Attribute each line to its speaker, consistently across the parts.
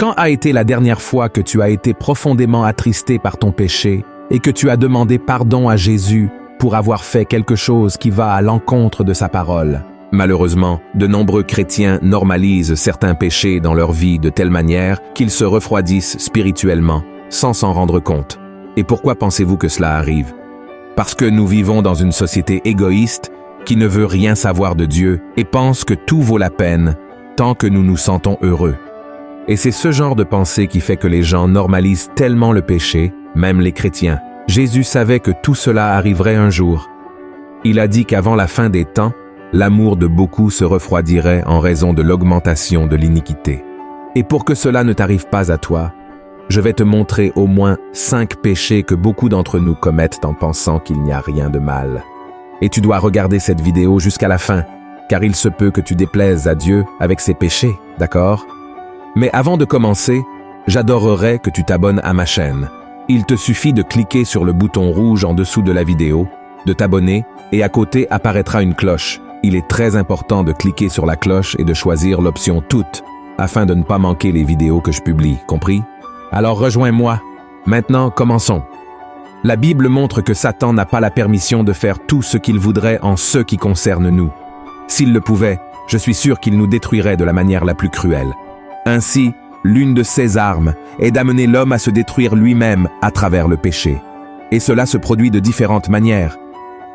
Speaker 1: Quand a été la dernière fois que tu as été profondément attristé par ton péché et que tu as demandé pardon à Jésus pour avoir fait quelque chose qui va à l'encontre de sa parole? Malheureusement, de nombreux chrétiens normalisent certains péchés dans leur vie de telle manière qu'ils se refroidissent spirituellement, sans s'en rendre compte. Et pourquoi pensez-vous que cela arrive? Parce que nous vivons dans une société égoïste qui ne veut rien savoir de Dieu et pense que tout vaut la peine tant que nous nous sentons heureux. Et c'est ce genre de pensée qui fait que les gens normalisent tellement le péché, même les chrétiens. Jésus savait que tout cela arriverait un jour. Il a dit qu'avant la fin des temps, l'amour de beaucoup se refroidirait en raison de l'augmentation de l'iniquité. Et pour que cela ne t'arrive pas à toi, je vais te montrer au moins 5 péchés que beaucoup d'entre nous commettent en pensant qu'il n'y a rien de mal. Et tu dois regarder cette vidéo jusqu'à la fin, car il se peut que tu déplaises à Dieu avec ces péchés, d'accord? Mais avant de commencer, j'adorerais que tu t'abonnes à ma chaîne. Il te suffit de cliquer sur le bouton rouge en dessous de la vidéo, de t'abonner, et à côté apparaîtra une cloche. Il est très important de cliquer sur la cloche et de choisir l'option Toutes, afin de ne pas manquer les vidéos que je publie, compris? Alors rejoins-moi. Maintenant, commençons. La Bible montre que Satan n'a pas la permission de faire tout ce qu'il voudrait en ce qui concerne nous. S'il le pouvait, je suis sûr qu'il nous détruirait de la manière la plus cruelle. Ainsi, l'une de ses armes est d'amener l'homme à se détruire lui-même à travers le péché. Et cela se produit de différentes manières.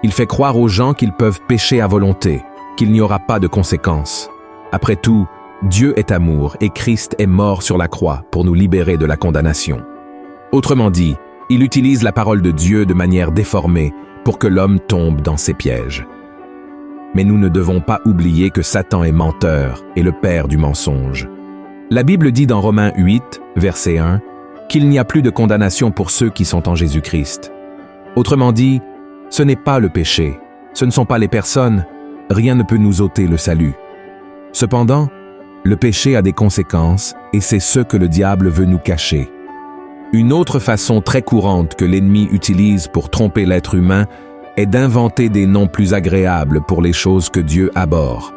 Speaker 1: Il fait croire aux gens qu'ils peuvent pécher à volonté, qu'il n'y aura pas de conséquences. Après tout, Dieu est amour et Christ est mort sur la croix pour nous libérer de la condamnation. Autrement dit, il utilise la parole de Dieu de manière déformée pour que l'homme tombe dans ses pièges. Mais nous ne devons pas oublier que Satan est menteur et le père du mensonge. La Bible dit dans Romains 8, verset 1, qu'il n'y a plus de condamnation pour ceux qui sont en Jésus-Christ. Autrement dit, ce n'est pas le péché, ce ne sont pas les personnes, rien ne peut nous ôter le salut. Cependant, le péché a des conséquences et c'est ce que le diable veut nous cacher. Une autre façon très courante que l'ennemi utilise pour tromper l'être humain est d'inventer des noms plus agréables pour les choses que Dieu abhorre.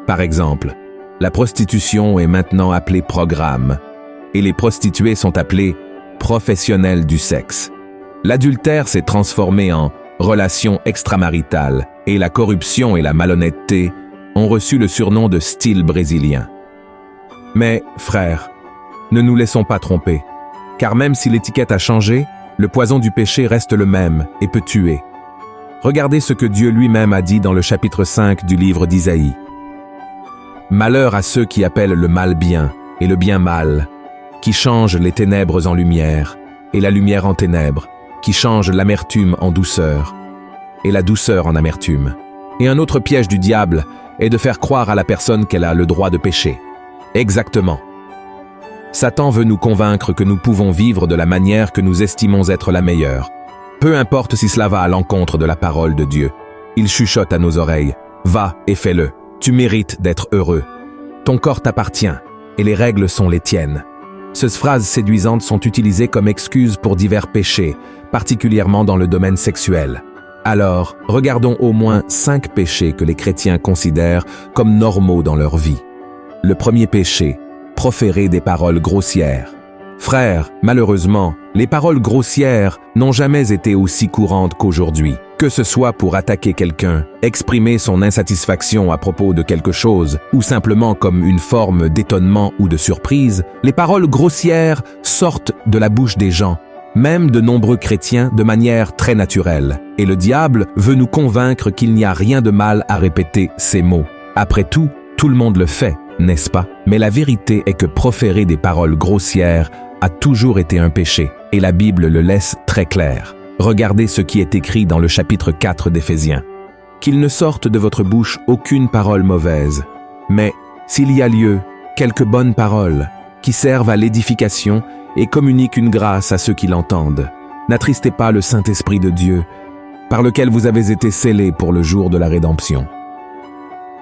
Speaker 1: Par exemple, la prostitution est maintenant appelée programme et les prostituées sont appelées professionnelles du sexe. L'adultère s'est transformé en relation extramaritale et la corruption et la malhonnêteté ont reçu le surnom de style brésilien. Mais, frères, ne nous laissons pas tromper, car même si l'étiquette a changé, le poison du péché reste le même et peut tuer. Regardez ce que Dieu lui-même a dit dans le chapitre 5 du livre d'Isaïe. « Malheur à ceux qui appellent le mal bien et le bien mal, qui changent les ténèbres en lumière et la lumière en ténèbres, qui changent l'amertume en douceur et la douceur en amertume. » Et un autre piège du diable est de faire croire à la personne qu'elle a le droit de pécher. Exactement. Satan veut nous convaincre que nous pouvons vivre de la manière que nous estimons être la meilleure. Peu importe si cela va à l'encontre de la parole de Dieu. Il chuchote à nos oreilles. Va et fais-le. Tu mérites d'être heureux. Ton corps t'appartient et les règles sont les tiennes. Ces phrases séduisantes sont utilisées comme excuse pour divers péchés, particulièrement dans le domaine sexuel. Alors, regardons au moins 5 péchés que les chrétiens considèrent comme normaux dans leur vie. Le premier péché, proférer des paroles grossières. Frères, malheureusement, les paroles grossières n'ont jamais été aussi courantes qu'aujourd'hui. Que ce soit pour attaquer quelqu'un, exprimer son insatisfaction à propos de quelque chose, ou simplement comme une forme d'étonnement ou de surprise, les paroles grossières sortent de la bouche des gens, même de nombreux chrétiens de manière très naturelle. Et le diable veut nous convaincre qu'il n'y a rien de mal à répéter ces mots. Après tout le monde le fait, n'est-ce pas? Mais la vérité est que proférer des paroles grossières a toujours été un péché, et la Bible le laisse très clair. Regardez ce qui est écrit dans le chapitre 4 d'Éphésiens. « Qu'il ne sorte de votre bouche aucune parole mauvaise, mais, s'il y a lieu, quelques bonnes paroles, qui servent à l'édification et communiquent une grâce à ceux qui l'entendent. N'attristez pas le Saint-Esprit de Dieu, par lequel vous avez été scellés pour le jour de la rédemption. »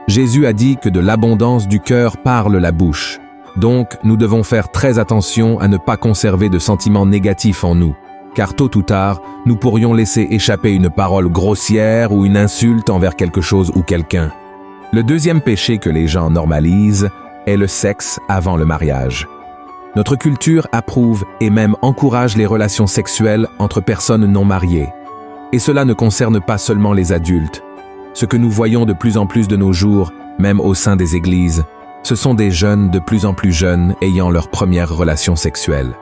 Speaker 1: Jésus a dit que de l'abondance du cœur parle la bouche. Donc, nous devons faire très attention à ne pas conserver de sentiments négatifs en nous, car tôt ou tard, nous pourrions laisser échapper une parole grossière ou une insulte envers quelque chose ou quelqu'un. Le deuxième péché que les gens normalisent est le sexe avant le mariage. Notre culture approuve et même encourage les relations sexuelles entre personnes non mariées. Et cela ne concerne pas seulement les adultes. Ce que nous voyons de plus en plus de nos jours, même au sein des églises, ce sont des jeunes de plus en plus jeunes ayant leur première relation sexuelle.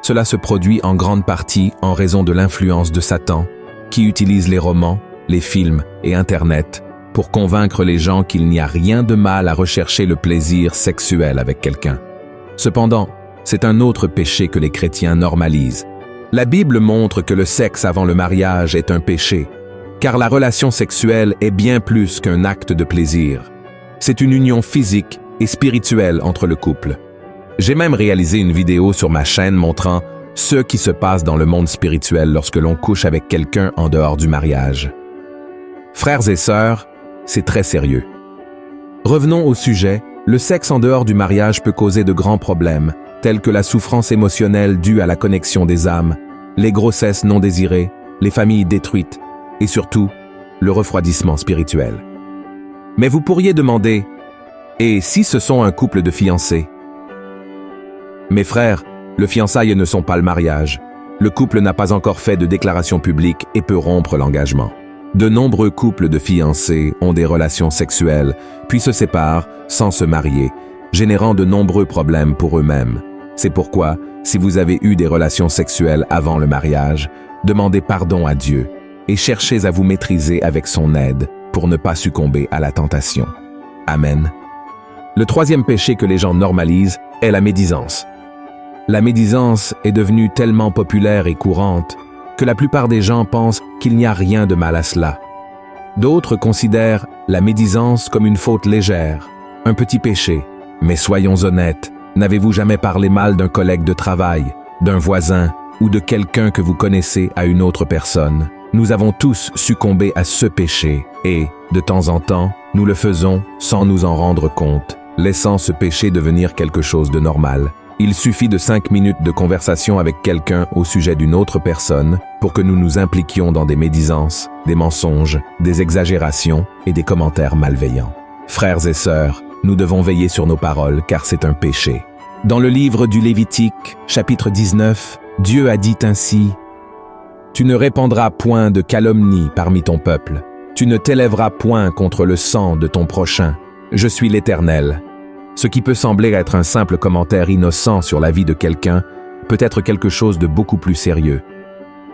Speaker 1: Cela se produit en grande partie en raison de l'influence de Satan, qui utilise les romans, les films et Internet pour convaincre les gens qu'il n'y a rien de mal à rechercher le plaisir sexuel avec quelqu'un. Cependant, c'est un autre péché que les chrétiens normalisent. La Bible montre que le sexe avant le mariage est un péché, car la relation sexuelle est bien plus qu'un acte de plaisir. C'est une union physique et spirituelle entre le couple. J'ai même réalisé une vidéo sur ma chaîne montrant ce qui se passe dans le monde spirituel lorsque l'on couche avec quelqu'un en dehors du mariage. Frères et sœurs, c'est très sérieux. Revenons au sujet, le sexe en dehors du mariage peut causer de grands problèmes, tels que la souffrance émotionnelle due à la connexion des âmes, les grossesses non désirées, les familles détruites et surtout, le refroidissement spirituel. Mais vous pourriez demander, et si ce sont un couple de fiancés? Mes frères, le fiançailles ne sont pas le mariage. Le couple n'a pas encore fait de déclaration publique et peut rompre l'engagement. De nombreux couples de fiancés ont des relations sexuelles, puis se séparent sans se marier, générant de nombreux problèmes pour eux-mêmes. C'est pourquoi, si vous avez eu des relations sexuelles avant le mariage, demandez pardon à Dieu et cherchez à vous maîtriser avec son aide pour ne pas succomber à la tentation. Amen. Le troisième péché que les gens normalisent est la médisance. La médisance est devenue tellement populaire et courante que la plupart des gens pensent qu'il n'y a rien de mal à cela. D'autres considèrent la médisance comme une faute légère, un petit péché. Mais soyons honnêtes, n'avez-vous jamais parlé mal d'un collègue de travail, d'un voisin ou de quelqu'un que vous connaissez à une autre personne? Nous avons tous succombé à ce péché et, de temps en temps, nous le faisons sans nous en rendre compte, laissant ce péché devenir quelque chose de normal. Il suffit de 5 minutes de conversation avec quelqu'un au sujet d'une autre personne pour que nous nous impliquions dans des médisances, des mensonges, des exagérations et des commentaires malveillants. Frères et sœurs, nous devons veiller sur nos paroles car c'est un péché. Dans le livre du Lévitique, chapitre 19, Dieu a dit ainsi: « Tu ne répandras point de calomnie parmi ton peuple. Tu ne t'élèveras point contre le sang de ton prochain. Je suis l'Éternel. » Ce qui peut sembler être un simple commentaire innocent sur la vie de quelqu'un peut être quelque chose de beaucoup plus sérieux.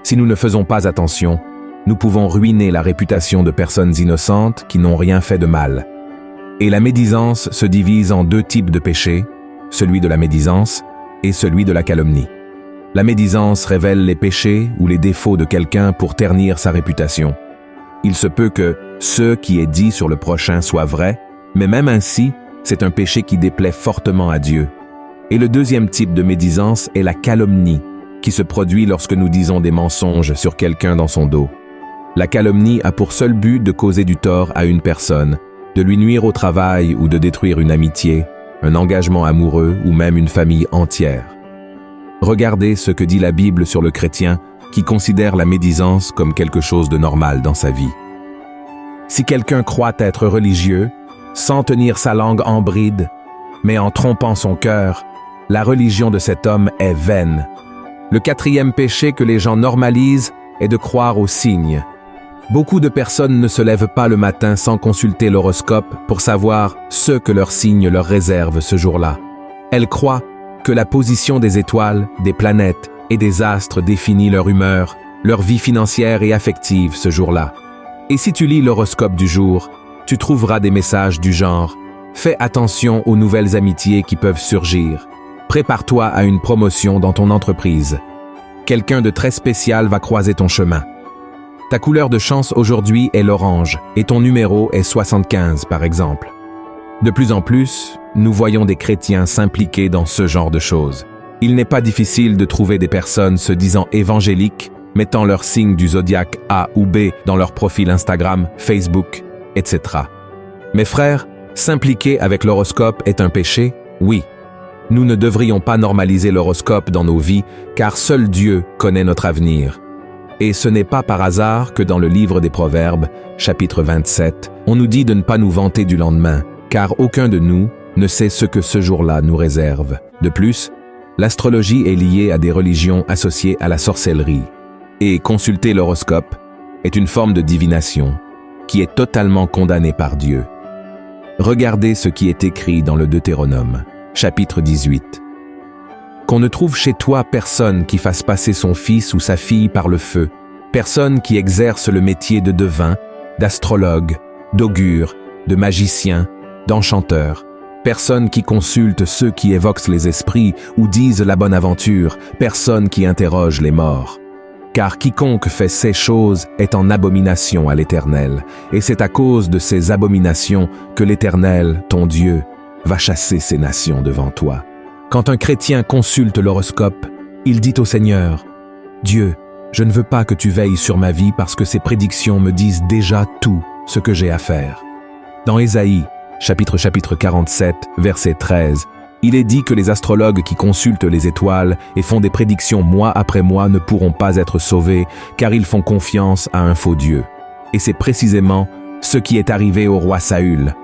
Speaker 1: Si nous ne faisons pas attention, nous pouvons ruiner la réputation de personnes innocentes qui n'ont rien fait de mal. Et la médisance se divise en 2 types de péchés, celui de la médisance et celui de la calomnie. La médisance révèle les péchés ou les défauts de quelqu'un pour ternir sa réputation. Il se peut que ce qui est dit sur le prochain soit vrai, mais même ainsi, c'est un péché qui déplaît fortement à Dieu. Et le deuxième type de médisance est la calomnie, qui se produit lorsque nous disons des mensonges sur quelqu'un dans son dos. La calomnie a pour seul but de causer du tort à une personne, de lui nuire au travail ou de détruire une amitié, un engagement amoureux ou même une famille entière. Regardez ce que dit la Bible sur le chrétien qui considère la médisance comme quelque chose de normal dans sa vie. Si quelqu'un croit être religieux, sans tenir sa langue en bride, mais en trompant son cœur, la religion de cet homme est vaine. Le 4e péché que les gens normalisent est de croire aux signes. Beaucoup de personnes ne se lèvent pas le matin sans consulter l'horoscope pour savoir ce que leur signe leur réserve ce jour-là. Elles croient que la position des étoiles, des planètes et des astres définit leur humeur, leur vie financière et affective ce jour-là. Et si tu lis l'horoscope du jour, tu trouveras des messages du genre « Fais attention aux nouvelles amitiés qui peuvent surgir. Prépare-toi à une promotion dans ton entreprise. Quelqu'un de très spécial va croiser ton chemin. Ta couleur de chance aujourd'hui est l'orange et ton numéro est 75 par exemple. » De plus en plus, nous voyons des chrétiens s'impliquer dans ce genre de choses. Il n'est pas difficile de trouver des personnes se disant évangéliques, mettant leur signe du zodiaque A ou B dans leur profil Instagram, Facebook, etc. Mes frères, s'impliquer avec l'horoscope est un péché? Oui. Nous ne devrions pas normaliser l'horoscope dans nos vies, car seul Dieu connaît notre avenir. Et ce n'est pas par hasard que dans le livre des Proverbes, chapitre 27, on nous dit de ne pas nous vanter du lendemain, car aucun de nous ne sait ce que ce jour-là nous réserve. De plus, L'astrologie est liée à des religions associées à la sorcellerie. Et consulter l'horoscope est une forme de divination qui est totalement condamnée par Dieu. Regardez ce qui est écrit dans le Deutéronome, chapitre 18. Qu'on ne trouve chez toi personne qui fasse passer son fils ou sa fille par le feu, personne qui exerce le métier de devin, d'astrologue, d'augure, de magicien, d'enchanteur, personne qui consulte ceux qui évoquent les esprits ou disent la bonne aventure, personne qui interroge les morts. Car quiconque fait ces choses est en abomination à l'Éternel, et c'est à cause de ces abominations que l'Éternel, ton Dieu, va chasser ces nations devant toi. Quand un chrétien consulte l'horoscope, il dit au Seigneur, « Dieu, je ne veux pas que tu veilles sur ma vie parce que ces prédictions me disent déjà tout ce que j'ai à faire. » Dans Ésaïe, chapitre 47, verset 13, il est dit que les astrologues qui consultent les étoiles et font des prédictions mois après mois ne pourront pas être sauvés car ils font confiance à un faux Dieu. Et c'est précisément ce qui est arrivé au roi Saül.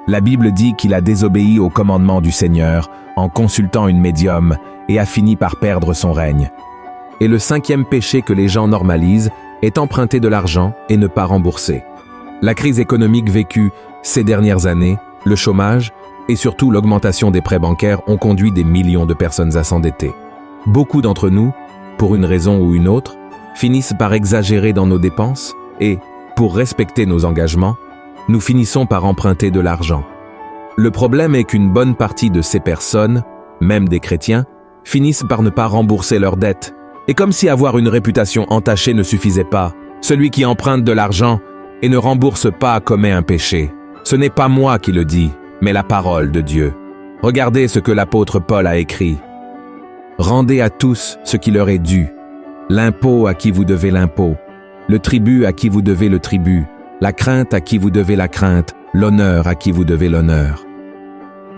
Speaker 1: La Bible dit qu'il a désobéi au commandement du Seigneur en consultant une médium et a fini par perdre son règne. Et le 5e péché que les gens normalisent est emprunter de l'argent et ne pas rembourser. La crise économique vécue ces dernières années, le chômage et surtout l'augmentation des prêts bancaires ont conduit des millions de personnes à s'endetter. Beaucoup d'entre nous, pour une raison ou une autre, finissent par exagérer dans nos dépenses et, pour respecter nos engagements, nous finissons par emprunter de l'argent. Le problème est qu'une bonne partie de ces personnes, même des chrétiens, finissent par ne pas rembourser leurs dettes. Et comme si avoir une réputation entachée ne suffisait pas, celui qui emprunte de l'argent et ne rembourse pas commet un péché. Ce n'est pas moi qui le dis, mais la parole de Dieu. Regardez ce que l'apôtre Paul a écrit. « Rendez à tous ce qui leur est dû, l'impôt à qui vous devez l'impôt, le tribut à qui vous devez le tribut, la crainte à qui vous devez la crainte, l'honneur à qui vous devez l'honneur.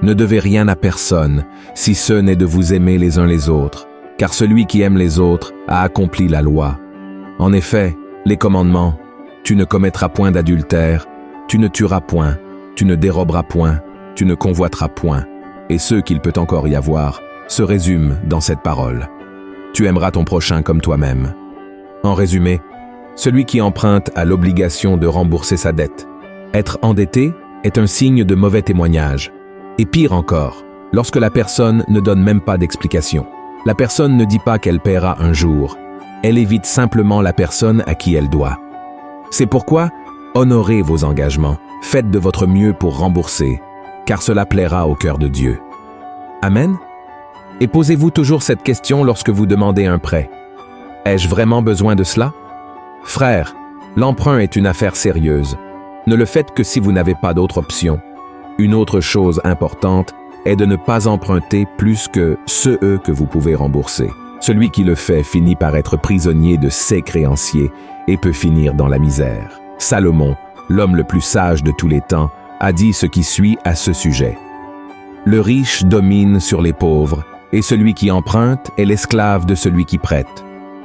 Speaker 1: Ne devez rien à personne, si ce n'est de vous aimer les uns les autres, car celui qui aime les autres a accompli la loi. En effet, les commandements, tu ne commettras point d'adultère, tu ne tueras point, tu ne déroberas point, tu ne convoiteras point, et ceux qu'il peut encore y avoir se résument dans cette parole. Tu aimeras ton prochain comme toi-même. En résumé, celui qui emprunte a l'obligation de rembourser sa dette. Être endetté est un signe de mauvais témoignage. Et pire encore, lorsque la personne ne donne même pas d'explication. La personne ne dit pas qu'elle paiera un jour. Elle évite simplement la personne à qui elle doit. C'est pourquoi, honorez vos engagements. Faites de votre mieux pour rembourser, car cela plaira au cœur de Dieu. Amen? Et posez-vous toujours cette question lorsque vous demandez un prêt. Ai-je vraiment besoin de cela? Frère, l'emprunt est une affaire sérieuse. Ne le faites que si vous n'avez pas d'autre option. Une autre chose importante est de ne pas emprunter plus que ceux que vous pouvez rembourser. Celui qui le fait finit par être prisonnier de ses créanciers et peut finir dans la misère. Salomon, l'homme le plus sage de tous les temps, a dit ce qui suit à ce sujet. Le riche domine sur les pauvres, et celui qui emprunte est l'esclave de celui qui prête.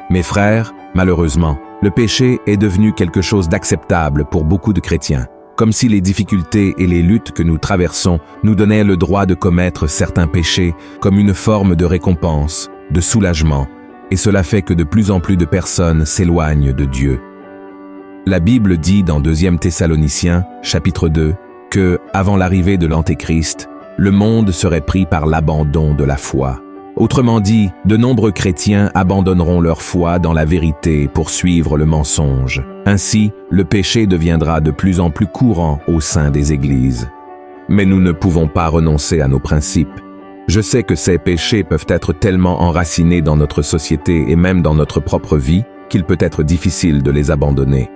Speaker 1: Mes frères, malheureusement, le péché est devenu quelque chose d'acceptable pour beaucoup de chrétiens, comme si les difficultés et les luttes que nous traversons nous donnaient le droit de commettre certains péchés comme une forme de récompense, de soulagement, et cela fait que de plus en plus de personnes s'éloignent de Dieu. La Bible dit dans 2 Thessaloniciens, chapitre 2, que, avant l'arrivée de l'Antéchrist, le monde serait pris par l'abandon de la foi. Autrement dit, de nombreux chrétiens abandonneront leur foi dans la vérité pour suivre le mensonge. Ainsi, le péché deviendra de plus en plus courant au sein des églises. Mais nous ne pouvons pas renoncer à nos principes. Je sais que ces péchés peuvent être tellement enracinés dans notre société et même dans notre propre vie qu'il peut être difficile de les abandonner.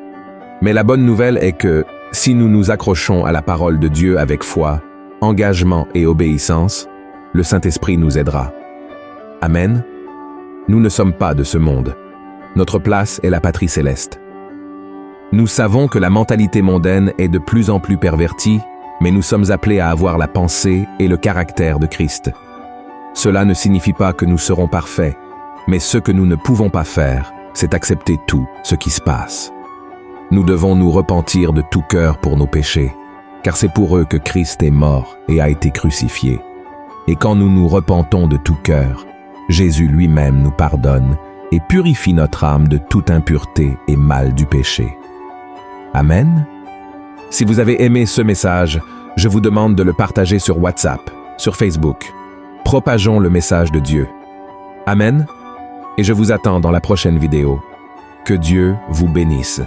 Speaker 1: Mais la bonne nouvelle est que, si nous nous accrochons à la parole de Dieu avec foi, engagement et obéissance, le Saint-Esprit nous aidera. Amen. Nous ne sommes pas de ce monde. Notre place est la patrie céleste. Nous savons que la mentalité mondaine est de plus en plus pervertie, mais nous sommes appelés à avoir la pensée et le caractère de Christ. Cela ne signifie pas que nous serons parfaits, mais ce que nous ne pouvons pas faire, c'est accepter tout ce qui se passe. Nous devons nous repentir de tout cœur pour nos péchés, car c'est pour eux que Christ est mort et a été crucifié. Et quand nous nous repentons de tout cœur, Jésus lui-même nous pardonne et purifie notre âme de toute impureté et mal du péché. Amen. Si vous avez aimé ce message, je vous demande de le partager sur WhatsApp, sur Facebook. Propageons le message de Dieu. Amen. Et je vous attends dans la prochaine vidéo. Que Dieu vous bénisse.